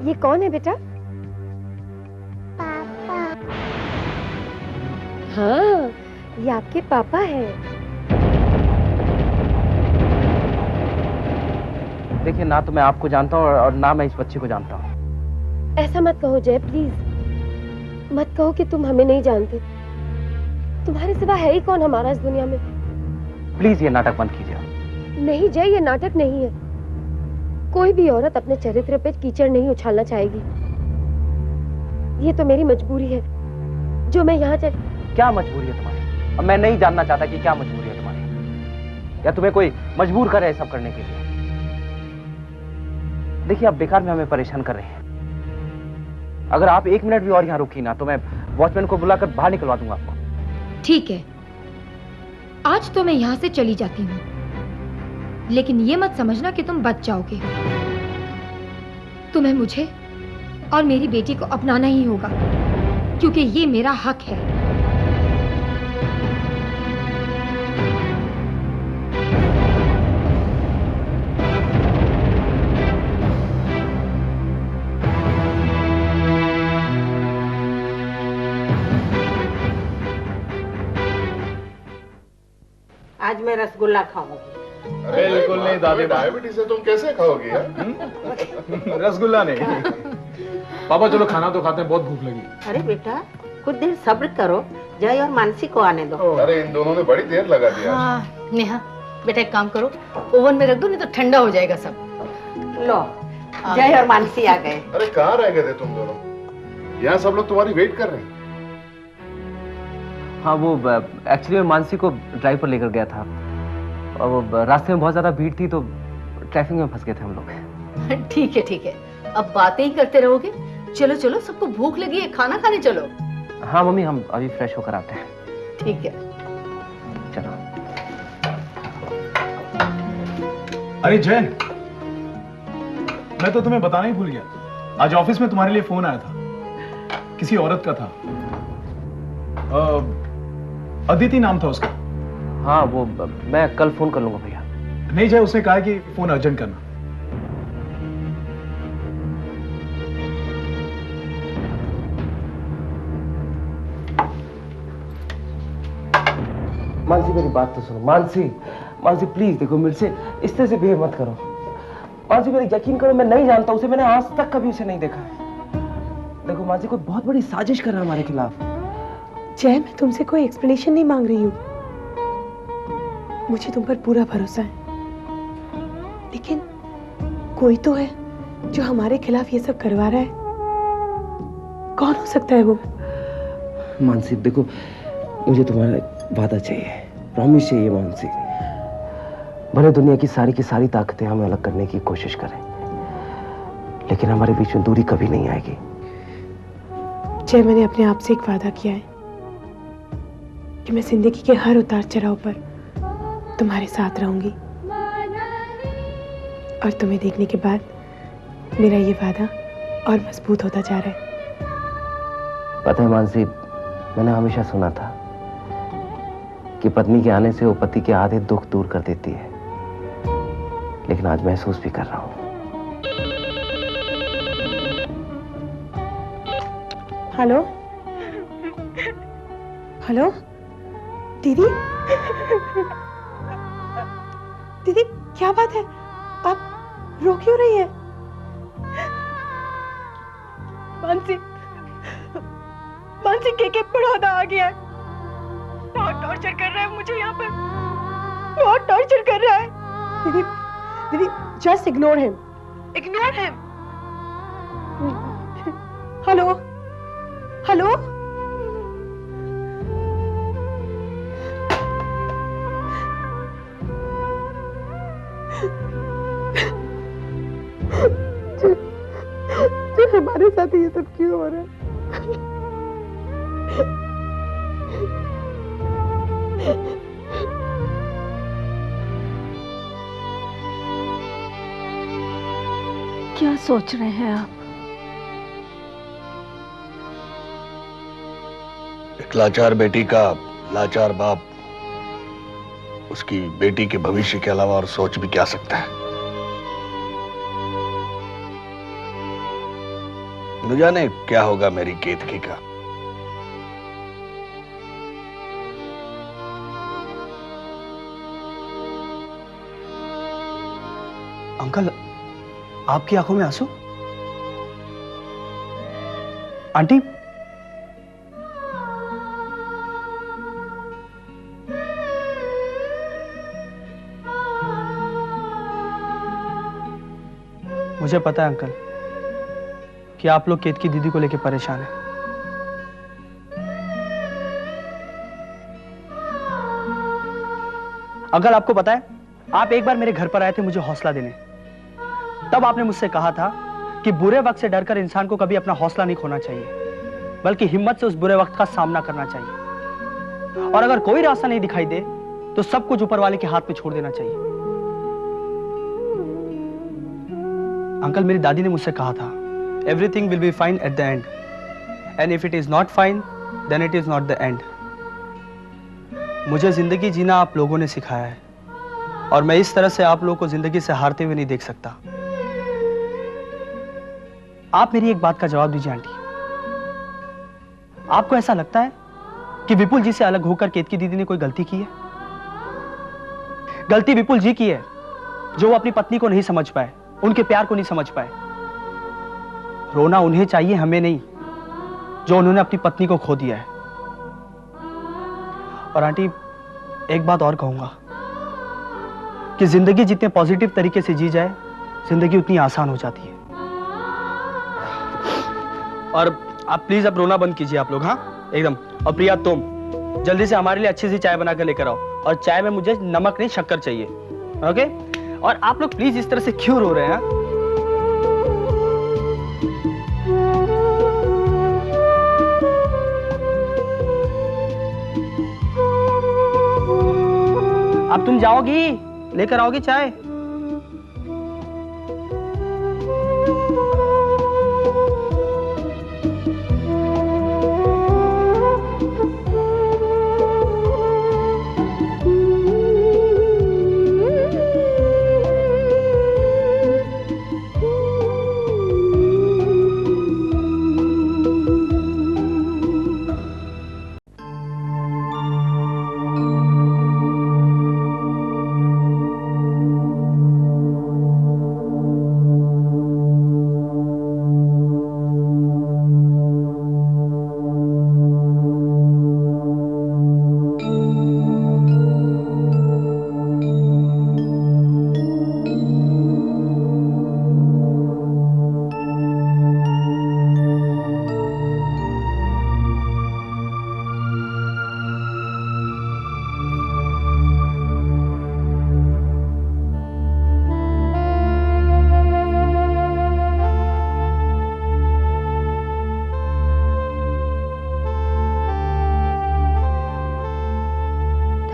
ये कौन है बेटा? पापा। हाँ, ये आपके पापा हैं। देखिए, ना तो मैं आपको जानता हूँ और ना मैं इस बच्चे को जानता हूँ। ऐसा मत कहो जय, प्लीज मत कहो कि तुम हमें नहीं जानते। तुम्हारे सिवा है ही कौन हमारा इस दुनिया में? प्लीज ये नाटक बंद कीजिए। नहीं जय, ये नाटक नहीं है। कोई भी औरत अपने चरित्र पे कीचड़ नहीं उछालना चाहेगी। ये तो मेरी मजबूरी है जो मैं यहाँ क्या मजबूरी है तुम्हारी? अब मैं नहीं जानना चाहता कि क्या मजबूरी है तुम्हारी, या तुम्हें कोई मजबूर करे सब करने के लिए। देखिए, आप बेकार में हमें परेशान कर रहे हैं। अगर आप 1 मिनट भी और यहाँ रुकी ना तो मैं वॉचमैन को बुलाकर बाहर निकलवा दूंगा आपको। ठीक है, आज तो मैं यहाँ से चली जाती हूँ, लेकिन ये मत समझना कि तुम बच जाओगे। तुम्हें मुझे और मेरी बेटी को अपनाना ही होगा, क्योंकि ये मेरा हक है। आज मैं रसगुल्ला खाऊंगी। अरे बिल्कुल नहीं दादी, डायबिटीज से तुम कैसे खाओगी? रसगुल्ला नहीं। पापा चलो खाना तो खाते हैं, बहुत भूख लगी। अरे बेटा कुछ देर सब्र करो, जय और मानसी को आने दो। अरे इन दोनों ने बड़ी देर लगा दिया। हाँ नेहा बेटा एक काम करो, ओवन में रख दो, नहीं तो ठंडा हो जाएगा सब। लो जय और मानसी आ गए। अरे कहाँ रह गए थे तुम दोनों? यहाँ सब लोग तुम्हारी वेट कर रहे हैं। हाँ, वो एक्चुअली मैं मानसी को ड्राइव पर लेकर गया था और वो रास्ते में बहुत ज्यादा भीड़ थी तो ट्रैफिक में फंस गए थे हम लोग। ठीक है, अब बातें ही करते रहोगे? चलो चलो, सबको भूख लगी है, खाना खाने चलो। हाँ मम्मी, हम अभी फ्रेश होकर आते हैं। ठीक है चलो। अरे जय, मैं तो तुम्हें बताना ही भूल गया, आज ऑफिस में तुम्हारे लिए फोन आया था, किसी औरत का था। अदिति नाम था उसका। हाँ, वो मैं कल फोन कर लूंगा भैया। नहीं जय, उसने कहा कि फोन अर्जेंट करना। मानसी मेरी बात तो सुनो। मानसी प्लीज देखो, मेरे से इस तरह से बिहेव मत करो। मानसी मेरी यकीन करो, मैं नहीं जानता उसे, मैंने आज तक कभी उसे नहीं देखा है। देखो मानसी, कोई बहुत बड़ी साजिश कर रहा है हमारे खिलाफ। जय, मैं तुमसे कोई एक्सप्लेनेशन नहीं मांग रही हूँ, मुझे तुम पर पूरा भरोसा है, लेकिन कोई तो है जो हमारे खिलाफ ये सब करवा रहा है। कौन हो सकता है वो? मानसी देखो, मुझे तुम्हारा वादा चाहिए, प्रॉमिस चाहिए मानसी। भले दुनिया की सारी ताकतें हमें अलग करने की कोशिश करें, लेकिन हमारे बीच में दूरी कभी नहीं आएगी। जय, मैंने अपने आप से एक वादा किया है कि मैं जिंदगी के हर उतार चढ़ाव पर तुम्हारे साथ रहूंगी, और तुम्हें देखने के बाद मेरा ये वादा और मजबूत होता जा रहा है। पता है मानसी, मैंने हमेशा सुना था कि पत्नी के आने से वो पति के आधे दुख दूर कर देती है, लेकिन आज महसूस भी कर रहा हूं। हेलो हेलो दीदी, दीदी क्या बात है, आप रो क्यों रही है? मानसी के पड़ौदा आ गया है, बहुत टॉर्चर कर रहा है मुझे यहाँ पर, बहुत टॉर्चर कर रहा है। दीदी just ignore him. Hello hello जो हमारे साथ ये सब क्यों हो रहा है? क्या सोच रहे हैं आप? एक लाचार बेटी का लाचार बाप उसकी बेटी के भविष्य के अलावा और सोच भी क्या सकता है। न जाने क्या होगा मेरी केतकी का। अंकल, आपकी आंखों में आंसू? आंटी, मुझे पता है अंकल कि आप लोग केतकी दीदी को लेकर परेशान हैं। अंकल, आपको पता है, आप एक बार मेरे घर पर आए थे मुझे हौसला देने। तब आपने मुझसे कहा था कि बुरे वक्त से डरकर इंसान को कभी अपना हौसला नहीं खोना चाहिए, बल्कि हिम्मत से उस बुरे वक्त का सामना करना चाहिए। और अगर कोई रास्ता नहीं दिखाई दे तो सब कुछ ऊपर वाले के हाथ में छोड़ देना चाहिए। अंकल, मेरी दादी ने मुझसे कहा था, everything will be fine at the end, and if it is not fine then it is not the end. मुझे जिंदगी जीना आप लोगों ने सिखाया है, और मैं इस तरह से आप लोगों को जिंदगी से हारते हुए नहीं देख सकता। आप मेरी एक बात का जवाब दीजिए आंटी, आपको ऐसा लगता है कि विपुल जी से अलग होकर केतकी दीदी ने कोई गलती की है? गलती विपुल जी की है जो वो अपनी पत्नी को नहीं समझ पाए, उनके प्यार को नहीं समझ पाए। रोना उन्हें चाहिए, हमें नहीं, जो उन्होंने अपनी पत्नी को खो दिया है। और आंटी, एक बात और कहूंगा कि जिंदगी जितने पॉजिटिव तरीके से जी जाए, जिंदगी उतनी आसान हो जाती है। और आप प्लीज अब रोना बंद कीजिए आप लोग, हाँ एकदम। और प्रिया, तुम जल्दी से हमारे लिए अच्छी सी चाय बना कर लेकर आओ, और चाय में मुझे नमक नहीं शक्कर चाहिए, ओके? और आप लोग प्लीज इस तरह से क्यों रो रहे हैं? अब तुम जाओगी, लेकर आओगी चाय?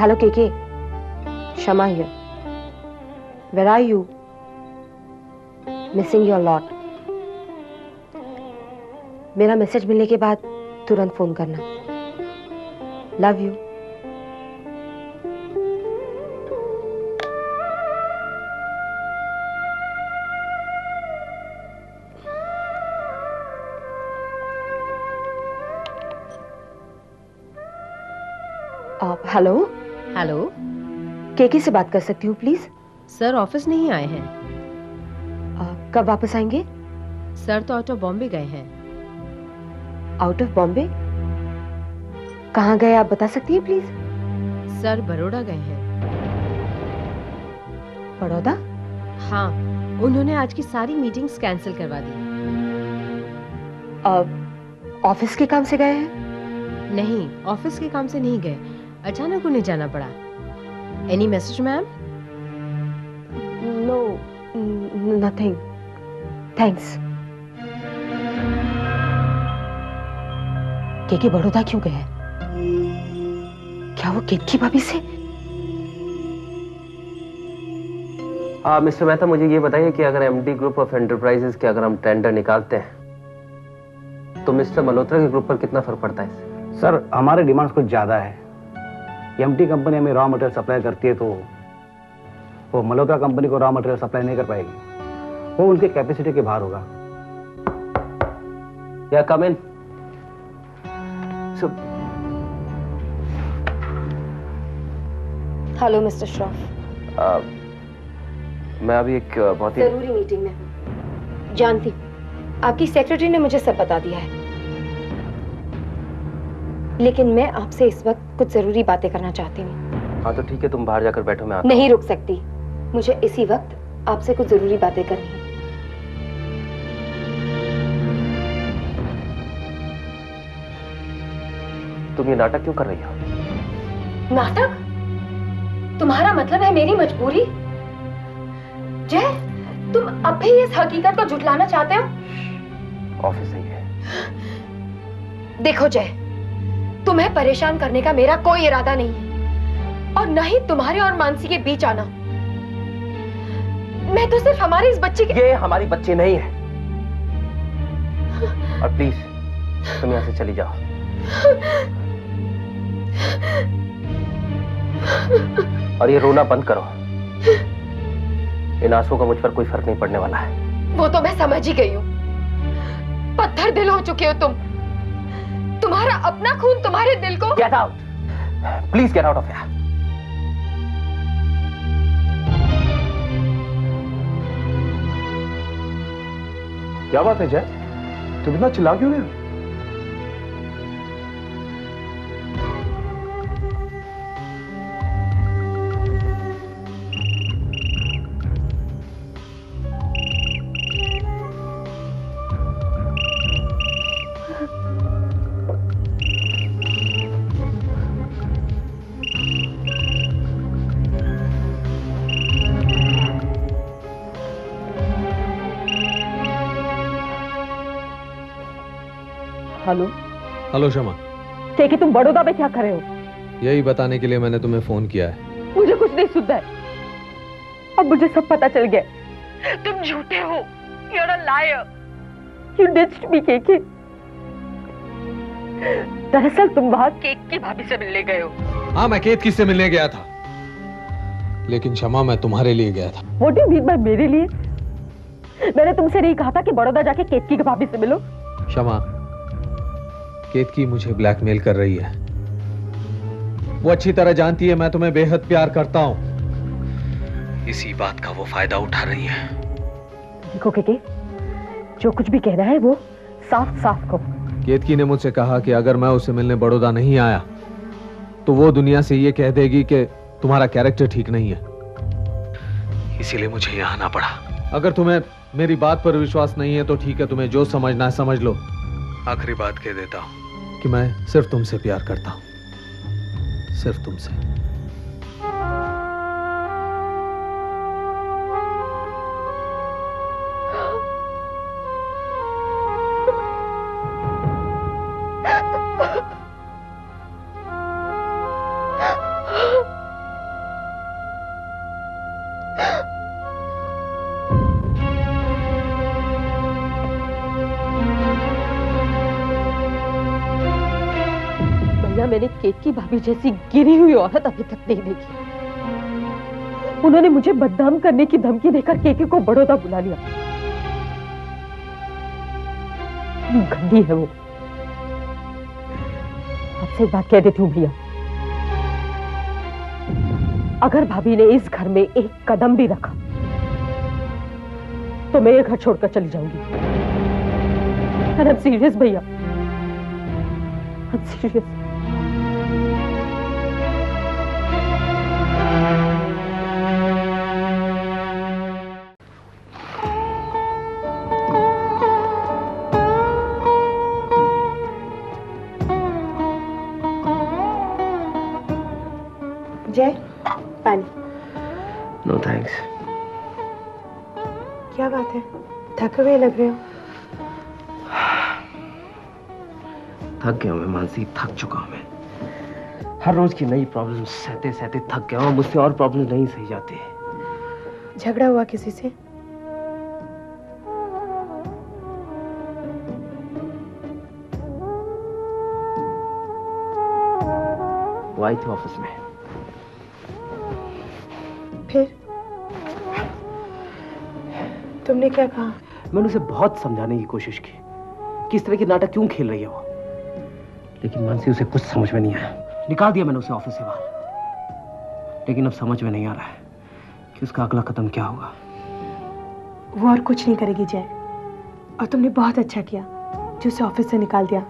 Hello, KK. Shama here. Where are you? Missing you a lot. मेरा मैसेज मिलने के बाद तुरंत फोन करना. Love you. Hello. Hello, KK से बात कर सकती हूँ प्लीज? सर ऑफिस नहीं आए हैं। कब वापस आएंगे? सर तो आउट ऑफ बॉम्बे गए हैं। Out of Bombay? कहाँ गए आप बता सकती हैं प्लीज? सर बड़ौदा गए हैं। बड़ौदा? हाँ, उन्होंने आज की सारी मीटिंग्स कैंसिल करवा दी। ऑफिस के काम से गए हैं? नहीं, ऑफिस के काम से नहीं गए, अचानक उन्हें जाना पड़ा। Any message ma'am? No, nothing, thanks. KK Baroda क्यों गए? क्या वो केतकी भाभी से? मिस्टर मेहता, मुझे ये बताइए कि अगर एमडी ग्रुप ऑफ एंटरप्राइजेस के अगर हम टेंडर निकालते हैं तो मिस्टर मल्होत्रा के ग्रुप पर कितना फर्क पड़ता है इससे? सर, हमारे डिमांड्स कुछ ज्यादा है। एमटी कंपनी हमें रॉ मटेरियल सप्लाई करती है तो वो मल्होत्रा कंपनी को रॉ मटेरियल सप्लाई नहीं कर पाएगी, वो उनके कैपेसिटी के बाहर होगा। या come in. Hello mister Shroff. मैं अभी एक बहुत ही जरूरी मीटिंग में हूँ, जानती हूँ। आपकी सेक्रेटरी ने मुझे सब बता दिया है, लेकिन मैं आपसे इस वक्त कुछ जरूरी बातें करना चाहती हूँ। हाँ तो ठीक है, तुम बाहर जाकर बैठो, मैं आता नहीं रुक सकती, मुझे इसी वक्त आपसे कुछ जरूरी बातें करनी है। तुम ये नाटक क्यों कर रही हो? नाटक? तुम्हारा मतलब है मेरी मजबूरी? जय, तुम अब भी इस हकीकत को झुठलाना चाहते हो? ऑफिस सही है। देखो जय, तुम्हें परेशान करने का मेरा कोई इरादा नहीं है, और न ही तुम्हारे और मानसी के बीच आना। मैं तो सिर्फ हमारी इस बच्ची के... ये हमारी बच्ची नहीं है, और प्लीज तुम यहाँ से चली जाओ। और ये रोना बंद करो, इन आंसुओं का मुझ पर कोई फर्क नहीं पड़ने वाला है। वो तो मैं समझ ही गई हूँ, पत्थर दिल हो चुके हो तुम। तुम्हारा अपना खून तुम्हारे दिल को... Get out! Please get out of here. क्या बात है जय, तुम इतना चिल्ला क्यों रहे हो? हेलो। हेलो शमा। कि तुम बड़ौदा में क्या कर रहे हो? यही बताने के लिए मैंने तुम्हें फोन किया है। मुझे कुछ नहीं सुनना है, अब मुझे सब पता चल गया। तुम झूठे हो, you're a liar. You ditched me, KK. दरअसल तुम वहां केक की भाभी से मिलने गए हो। हाँ, मैं केतकी से मिलने गया था, लेकिन शमा मैं तुम्हारे लिए गया था। What do you mean by मेरे लिए? मैंने तुमसे नहीं कहा था कि बड़ौदा जाके केतकी की भाभी से मिलो। शमा, केतकी मुझे ब्लैकमेल कर रही है। वो अच्छी तरह जानती है मैं तुम्हें बेहद प्यार करता हूं। इसी बात का वो फायदा उठा रही है। देखो केके, जो कुछ भी कहना है वो साफ साफ कहो। केतकी ने मुझसे कहा कि अगर मैं उसे मिलने बड़ौदा नहीं आया तो वो दुनिया से ये कह देगी कि तुम्हारा कैरेक्टर ठीक नहीं है। इसीलिए मुझे यहाँ आना पड़ा। अगर तुम्हें मेरी बात पर विश्वास नहीं है तो ठीक है, तुम्हें जो समझना है समझ लो। आखिरी बात कह देता हूं कि मैं सिर्फ तुमसे प्यार करता हूं, सिर्फ तुमसे। मैंने केतकी भाभी जैसी गिरी हुई औरत अभी तक नहीं देखी। उन्होंने मुझे बदनाम करने की धमकी देकर केके को बड़ौदा बुला लिया। गंदी है वो। आपसे एक बात कह देती हूँ भैया, अगर भाभी ने इस घर में एक कदम भी रखा तो मैं ये घर छोड़कर चली जाऊंगी। And I'm serious भैया, I'm serious। जय, पानी। No thanks. क्या बात है, थके हुए लग रहे हो? थक गया मैं मानसी, थक चुका हूं मैं। हर रोज की नई प्रॉब्लम सहते सहते थक गया हूं। मुझसे और प्रॉब्लम नहीं सही जाती। झगड़ा हुआ किसी से? वो आई थी ऑफिस में। फिर तुमने क्या कहा? मैंने उसे बहुत समझाने की कोशिश की किस तरह की नाटक क्यों खेल रही है वो। लेकिन मानसी उसे कुछ समझ में नहीं आया। निकाल दिया मैंने उसे ऑफिस से बाहर, लेकिन अब समझ में नहीं आ रहा है कि उसका अगला कदम क्या होगा। वो और कुछ नहीं करेगी जय, और तुमने बहुत अच्छा किया जो उसे ऑफिस से निकाल दिया।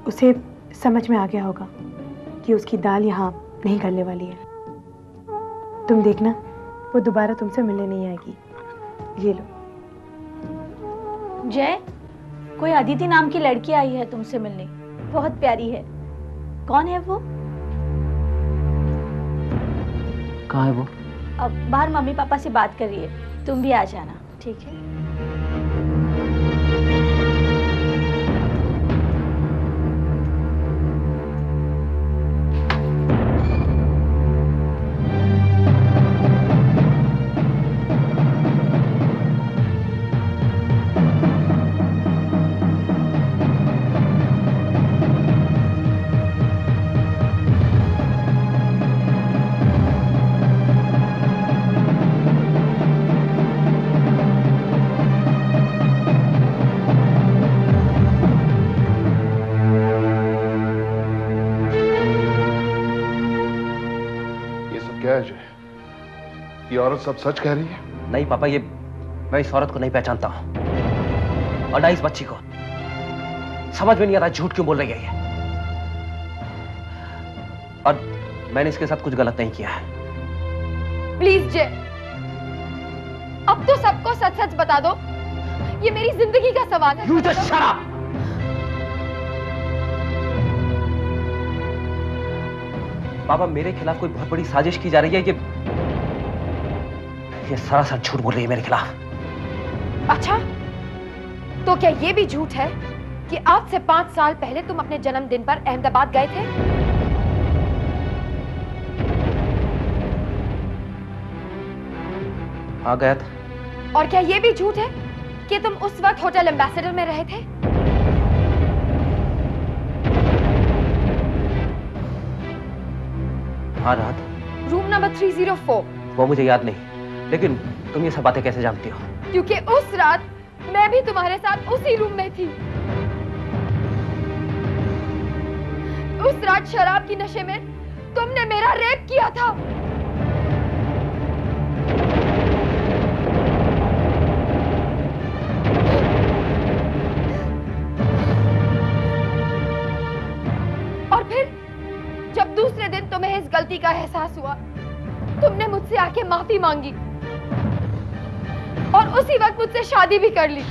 उसे समझ में आ गया होगा कि उसकी दाल यहाँ नहीं गलने वाली है। तुम देखना, वो दोबारा तुमसे मिलने नहीं आएगी। ये लो। जय, कोई अदिति नाम की लड़की आई है तुमसे मिलने, बहुत प्यारी है। कौन है वो? कहाँ है वो? अब बाहर मम्मी पापा से बात कर रही है, तुम भी आ जाना, ठीक है? ये औरत सब सच कह रही है? नहीं पापा, ये मैं इस औरत को नहीं पहचानता हूं, और ना इस बच्ची को। समझ में नहीं आता झूठ क्यों बोल रही है ये। और मैंने इसके साथ कुछ गलत नहीं किया है। प्लीज जय, अब तो सबको सच सच बता दो। ये मेरी जिंदगी का सवाल है। You just shut up! पापा, मेरे खिलाफ कोई बहुत बड़ी साजिश की जा रही है। ये सरासर झूठ बोल रही है मेरे खिलाफ। अच्छा, तो क्या ये भी झूठ है कि आज से 5 साल पहले तुम अपने जन्मदिन पर अहमदाबाद गए थे? हाँ, गया था। और क्या ये भी झूठ है कि तुम उस वक्त होटल एम्बेसडर में रहे थे? हाँ, रहा था। Room number 304। वो मुझे याद नहीं, लेकिन तुम ये सब बातें कैसे जानती हो? क्योंकि उस रात मैं भी तुम्हारे साथ उसी रूम में थी। उस रात शराब की नशे में तुमने मेरा रेप किया था। और फिर जब दूसरे दिन तुम्हें इस गलती का एहसास हुआ, तुमने मुझसे आके माफी मांगी और उसी वक्त मुझसे शादी भी कर ली।